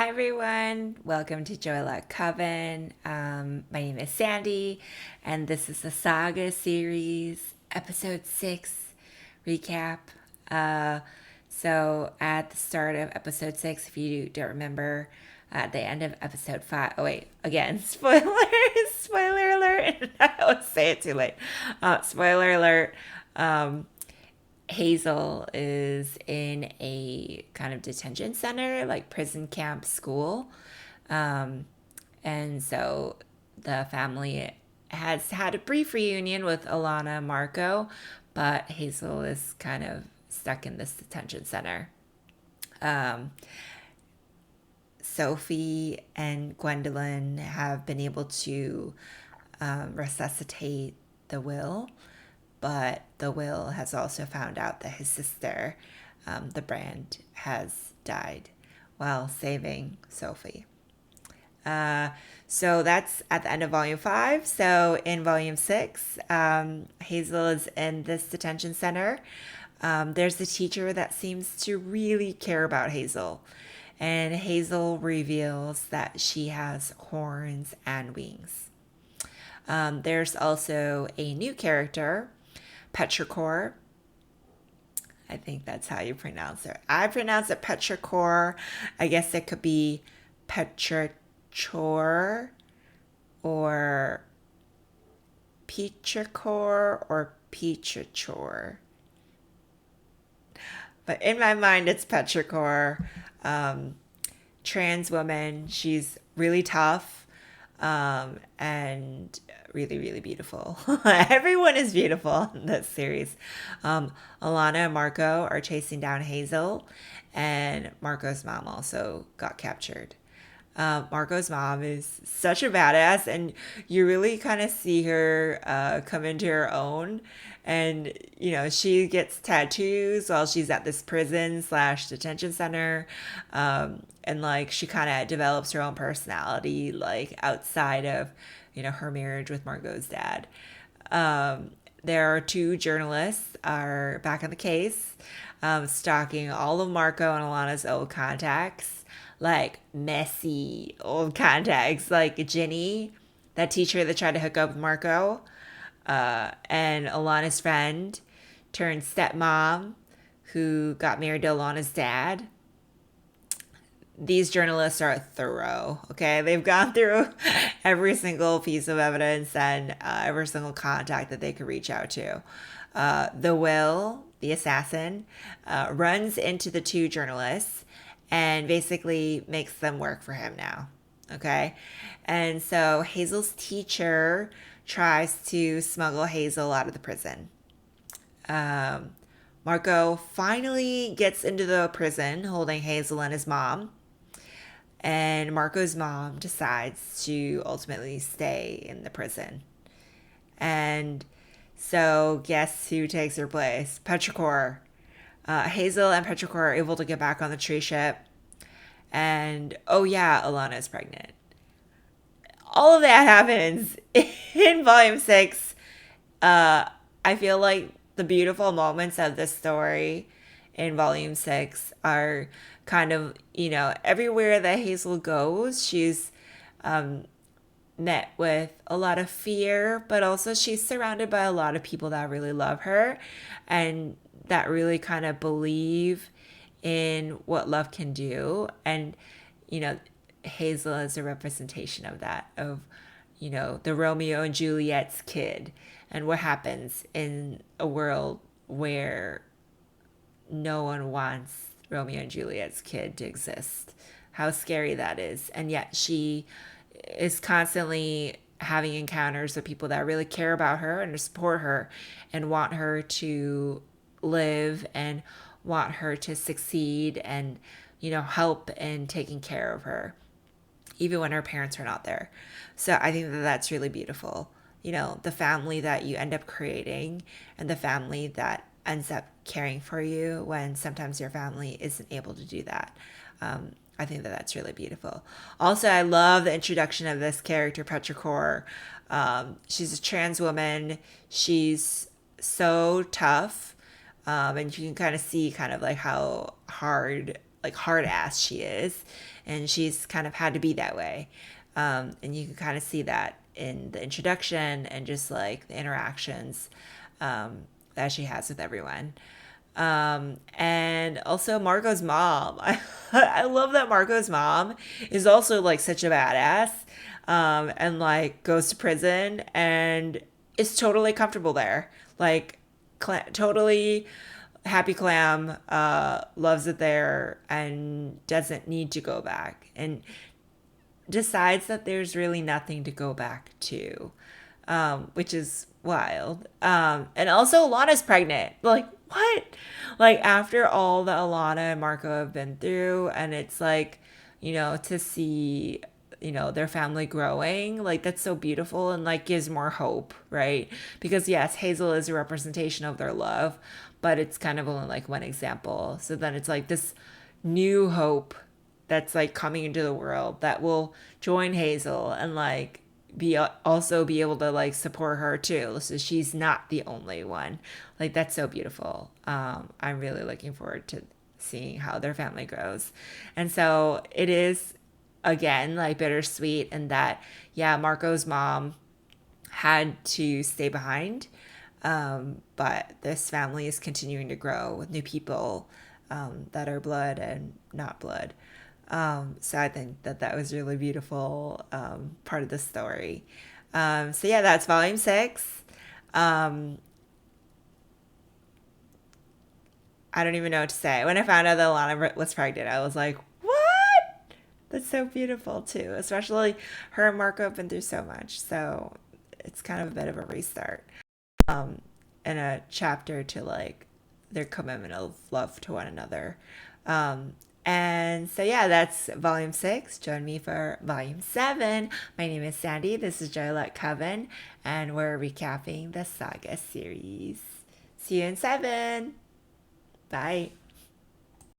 Hi everyone, welcome to Joy Luck Coven. My name is Sandy, and this is the Saga series, episode 6 recap. So, at the start of episode 6, if you don't remember, at the end of episode 5, oh wait, again, spoiler alert, I always say it too late. Spoiler alert. Hazel is in a kind of detention center, like prison camp school. Um, and so the family has had a brief reunion with Alana and Marco, but Hazel is kind of stuck in this detention center. Um, Sophie and Gwendolyn have been able to resuscitate the will, but the will has also found out that his sister, the brand, has died while saving Sophie. So that's at the end of volume 5. So in volume 6, Hazel is in this detention center. There's a teacher that seems to really care about Hazel. And Hazel reveals that she has horns and wings. There's also a new character, Petrichor. I think that's how you pronounce it. I pronounce it Petrichor. I guess it could be Petrichor or Petrichor or Petrichor. But in my mind, it's Petrichor. Trans woman. She's really tough and really, really beautiful. Everyone is beautiful in this series. Alana and Marco are chasing down Hazel, and Marco's mom also got captured. Marco's mom is such a badass, and you really kind of see her come into her own. And she gets tattoos while she's at this prison slash detention center, and like she kind of develops her own personality, like outside of her marriage with Marco's dad. There are two journalists are back on the case, stalking all of Marco and Alana's old contacts, like messy old contacts, like Ginny, that teacher that tried to hook up with Marco, and Alana's friend turned stepmom who got married to Alana's dad. These journalists are thorough, okay? They've gone through every single piece of evidence and every single contact that they could reach out to. The Will, the assassin, runs into the two journalists and basically makes them work for him now, okay? And so Hazel's teacher tries to smuggle Hazel out of the prison. Marco finally gets into the prison holding Hazel and his mom. And Marco's mom decides to ultimately stay in the prison. And so guess who takes her place? Petrichor. Hazel and Petrichor are able to get back on the tree ship. And oh yeah, Alana is pregnant. All of that happens in volume 6. I feel like the beautiful moments of this story in volume 6 are kind of, everywhere that Hazel goes, she's met with a lot of fear, but also she's surrounded by a lot of people that really love her and that really kind of believe in what love can do. And, Hazel is a representation of that, of, the Romeo and Juliet's kid and what happens in a world where no one wants Romeo and Juliet's kid to exist. How scary that is. And yet she is constantly having encounters with people that really care about her and support her and want her to live and want her to succeed and, help in taking care of her, even when her parents are not there. So I think that that's really beautiful. The family that you end up creating and the family that ends up caring for you when sometimes your family isn't able to do that. I think that that's really beautiful. Also, I love the introduction of this character, Petrichor. She's a trans woman. She's so tough. And you can kind of see kind of like how hard like hard ass she is, and she's kind of had to be that way. And you can kind of see that in the introduction and just like the interactions that she has with everyone. And also Marco's mom. I love that Marco's mom is also like such a badass, and like goes to prison and is totally comfortable there. Like, totally happy clam, loves it there and doesn't need to go back. And decides that there's really nothing to go back to, which is wild. And also, Alana's pregnant. Like, what? Like, after all that Alana and Marco have been through, and it's like, to see, their family growing, like, that's so beautiful and, like, gives more hope, right? Because, yes, Hazel is a representation of their love, but it's kind of only, like, one example. So then it's like this new hope that's like coming into the world that will join Hazel and like be able to like support her too. So she's not the only one. Like, that's so beautiful. I'm really looking forward to seeing how their family grows. And so it is, again, like bittersweet in that, yeah, Marco's mom had to stay behind, but this family is continuing to grow with new people, that are blood and not blood. So I think that that was really beautiful, part of the story. So yeah, that's volume six. Um, I don't even know what to say. When I found out that Lana was pregnant, I was like, what? That's so beautiful too. Especially her and Marco have been through so much. So it's kind of a bit of a restart, and a chapter to like their commitment of love to one another. Um, and so, yeah, that's volume six. Join me for volume seven. My name is Sandy. This is Joylette Coven, and we're recapping the Saga series. See you in seven. Bye.